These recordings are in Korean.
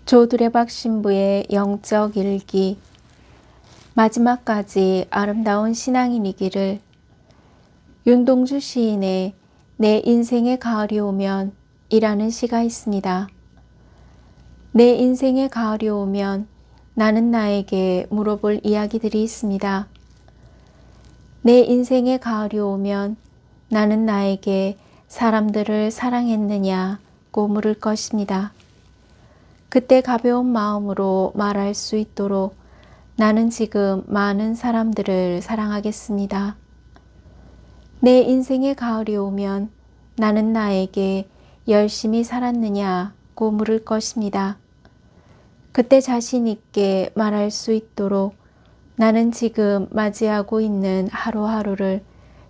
조두레박 신부의 영적 일기. 마지막까지 아름다운 신앙인이기를. 윤동주 시인의 내 인생의 가을이 오면 이라는 시가 있습니다. 내 인생의 가을이 오면 나는 나에게 물어볼 이야기들이 있습니다. 내 인생의 가을이 오면 나는 나에게 사람들을 사랑했느냐고 물을 것입니다. 그때 가벼운 마음으로 말할 수 있도록 나는 지금 많은 사람들을 사랑하겠습니다. 내 인생의 가을이 오면 나는 나에게 열심히 살았느냐고 물을 것입니다. 그때 자신 있게 말할 수 있도록 나는 지금 맞이하고 있는 하루하루를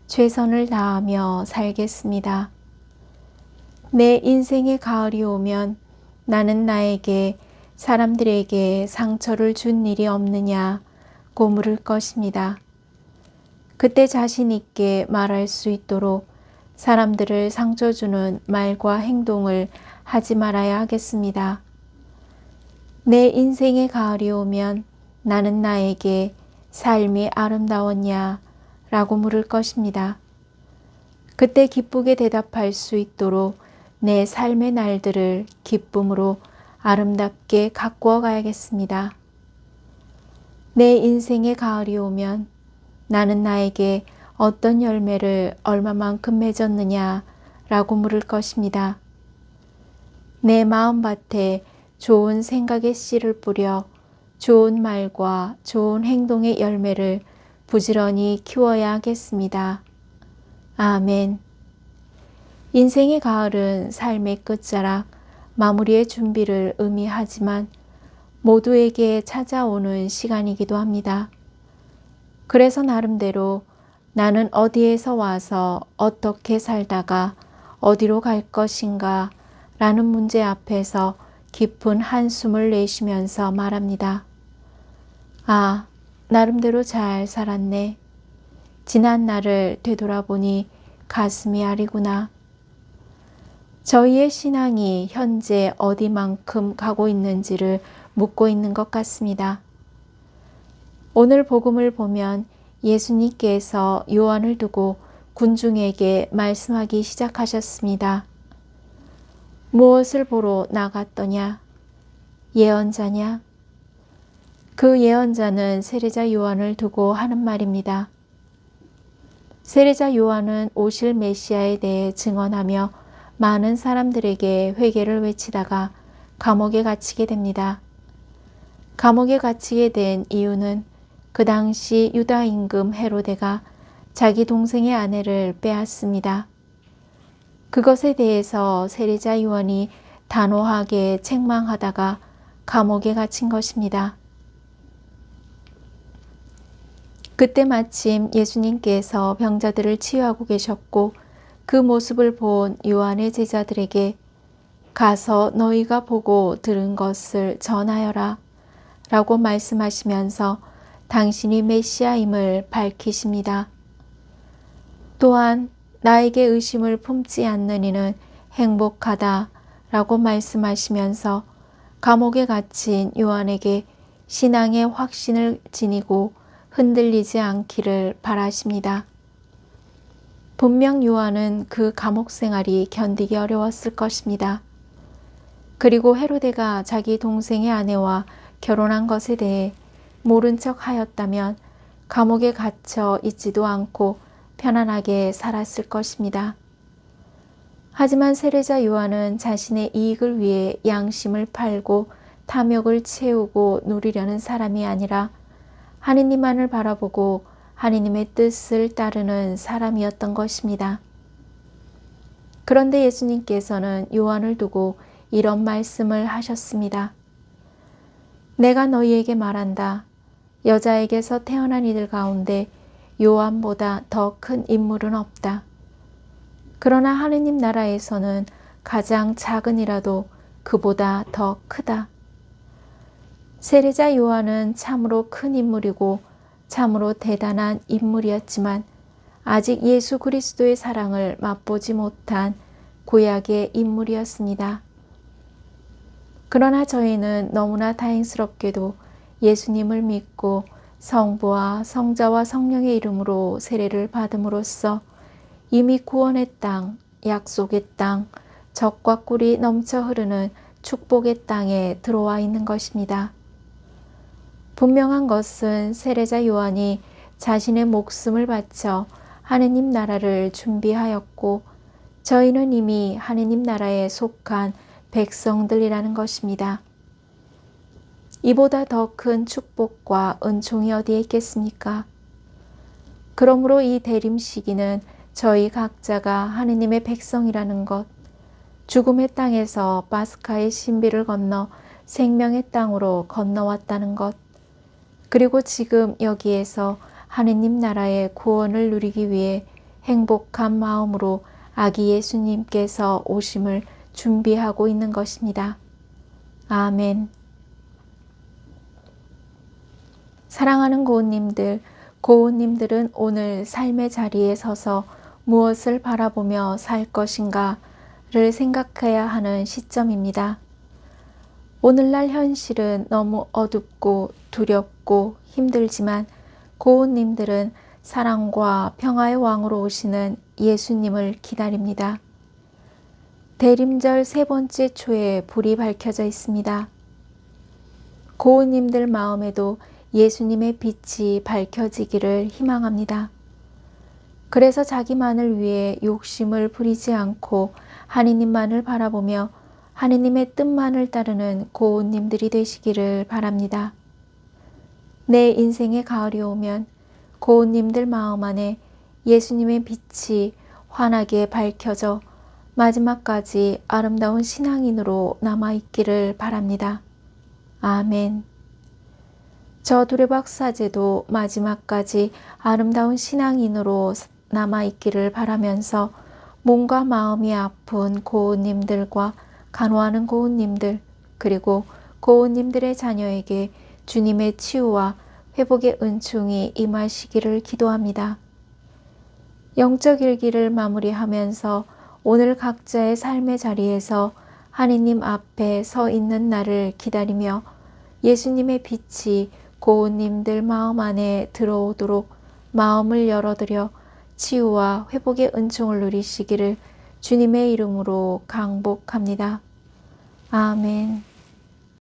최선을 다하며 살겠습니다. 내 인생의 가을이 오면 나는 나에게 사람들에게 상처를 준 일이 없느냐고 물을 것입니다. 그때 자신 있게 말할 수 있도록 사람들을 상처 주는 말과 행동을 하지 말아야 하겠습니다. 내 인생의 가을이 오면 나는 나에게 삶이 아름다웠냐 라고 물을 것입니다. 그때 기쁘게 대답할 수 있도록 내 삶의 날들을 기쁨으로 아름답게 가꾸어 가야겠습니다. 내 인생의 가을이 오면 나는 나에게 어떤 열매를 얼마만큼 맺었느냐 라고 물을 것입니다. 내 마음밭에 좋은 생각의 씨를 뿌려 좋은 말과 좋은 행동의 열매를 부지런히 키워야 하겠습니다. 아멘. 인생의 가을은 삶의 끝자락, 마무리의 준비를 의미하지만 모두에게 찾아오는 시간이기도 합니다. 그래서 나름대로 나는 어디에서 와서 어떻게 살다가 어디로 갈 것인가 라는 문제 앞에서 깊은 한숨을 내쉬면서 말합니다. 아, 나름대로 잘 살았네. 지난 날을 되돌아보니 가슴이 아리구나. 저희의 신앙이 현재 어디만큼 가고 있는지를 묻고 있는 것 같습니다. 오늘 복음을 보면 예수님께서 요한을 두고 군중에게 말씀하기 시작하셨습니다. 무엇을 보러 나갔더냐? 예언자냐? 그 예언자는 세례자 요한을 두고 하는 말입니다. 세례자 요한은 오실 메시아에 대해 증언하며 많은 사람들에게 회개를 외치다가 감옥에 갇히게 됩니다. 감옥에 갇히게 된 이유는 그 당시 유다 임금 헤로데가 자기 동생의 아내를 빼앗습니다. 그것에 대해서 세례자 요한이 단호하게 책망하다가 감옥에 갇힌 것입니다. 그때 마침 예수님께서 병자들을 치유하고 계셨고 그 모습을 본 요한의 제자들에게 가서 너희가 보고 들은 것을 전하여라 라고 말씀하시면서 당신이 메시아임을 밝히십니다. 또한 나에게 의심을 품지 않는 이는 행복하다 라고 말씀하시면서 감옥에 갇힌 요한에게 신앙의 확신을 지니고 흔들리지 않기를 바라십니다. 분명 요한은 그 감옥 생활이 견디기 어려웠을 것입니다. 그리고 헤로데가 자기 동생의 아내와 결혼한 것에 대해 모른 척 하였다면 감옥에 갇혀 있지도 않고 편안하게 살았을 것입니다. 하지만 세례자 요한은 자신의 이익을 위해 양심을 팔고 탐욕을 채우고 누리려는 사람이 아니라 하느님만을 바라보고 하느님의 뜻을 따르는 사람이었던 것입니다. 그런데 예수님께서는 요한을 두고 이런 말씀을 하셨습니다. 내가 너희에게 말한다. 여자에게서 태어난 이들 가운데 요한보다 더 큰 인물은 없다. 그러나 하느님 나라에서는 가장 작은 이라도 그보다 더 크다. 세례자 요한은 참으로 큰 인물이고 참으로 대단한 인물이었지만 아직 예수 그리스도의 사랑을 맛보지 못한 고약의 인물이었습니다. 그러나 저희는 너무나 다행스럽게도 예수님을 믿고 성부와 성자와 성령의 이름으로 세례를 받음으로써 이미 구원의 땅, 약속의 땅, 젖과 꿀이 넘쳐 흐르는 축복의 땅에 들어와 있는 것입니다. 분명한 것은 세례자 요한이 자신의 목숨을 바쳐 하느님 나라를 준비하였고 저희는 이미 하느님 나라에 속한 백성들이라는 것입니다. 이보다 더 큰 축복과 은총이 어디에 있겠습니까? 그러므로 이 대림 시기는 저희 각자가 하느님의 백성이라는 것, 죽음의 땅에서 파스카의 신비를 건너 생명의 땅으로 건너왔다는 것, 그리고 지금 여기에서 하느님 나라의 구원을 누리기 위해 행복한 마음으로 아기 예수님께서 오심을 준비하고 있는 것입니다. 아멘. 사랑하는 고운님들, 고운님들은 오늘 삶의 자리에 서서 무엇을 바라보며 살 것인가를 생각해야 하는 시점입니다. 오늘날 현실은 너무 어둡고 두렵고 힘들지만 고운님들은 사랑과 평화의 왕으로 오시는 예수님을 기다립니다. 대림절 세 번째 초에 불이 밝혀져 있습니다. 고운님들 마음에도 예수님의 빛이 밝혀지기를 희망합니다. 그래서 자기만을 위해 욕심을 부리지 않고 하느님만을 바라보며 하느님의 뜻만을 따르는 고운님들이 되시기를 바랍니다. 내 인생의 가을이 오면 고운님들 마음 안에 예수님의 빛이 환하게 밝혀져 마지막까지 아름다운 신앙인으로 남아있기를 바랍니다. 아멘. 저 두레박사제도 마지막까지 아름다운 신앙인으로 남아있기를 바라면서 몸과 마음이 아픈 고운님들과 간호하는 고운님들 그리고 고운님들의 자녀에게 주님의 치유와 회복의 은총이 임하시기를 기도합니다. 영적 일기를 마무리하면서 오늘 각자의 삶의 자리에서 하느님 앞에 서 있는 날을 기다리며 예수님의 빛이 고운님들 마음 안에 들어오도록 마음을 열어드려 치유와 회복의 은총을 누리시기를 주님의 이름으로 강복합니다. 아멘.